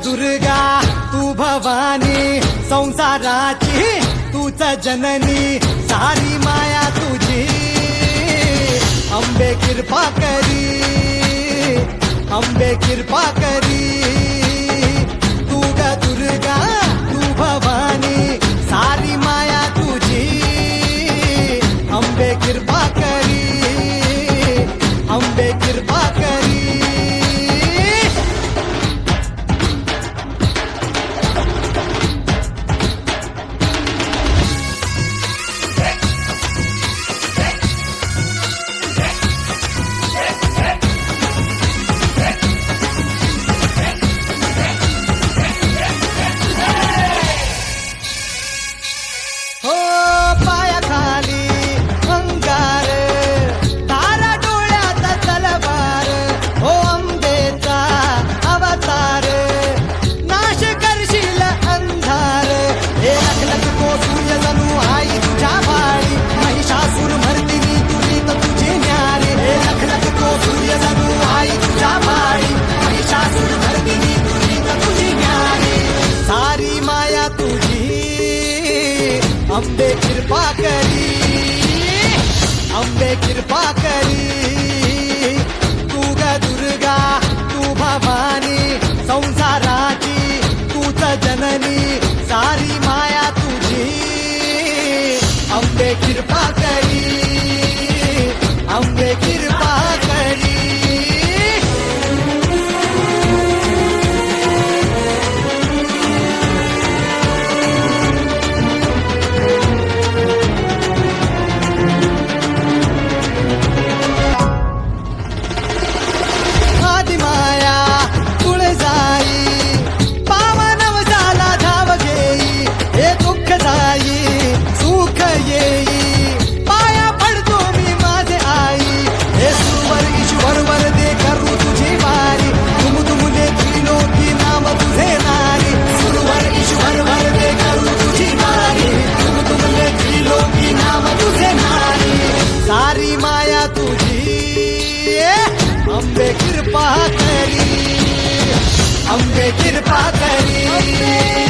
दुर्गा तू भवानी संसाराची तूच जननी सारी माया तुझी अंबे कृपा करी अंबे कृपा करी तू ग दुर्गा तू भवानी सारी माया तुझी अंबे कृपा करी अंबे कृपा करी अंबे कृपा करी अंबे कृपा करी तू ग दुर्गा तू भवानी संसाराची तूच जननी सारी माया तुझी अंबे कृपा करी अंबे कृपा करी सारी माया तुझी अंबे कृपा करी अंबे कृपा करी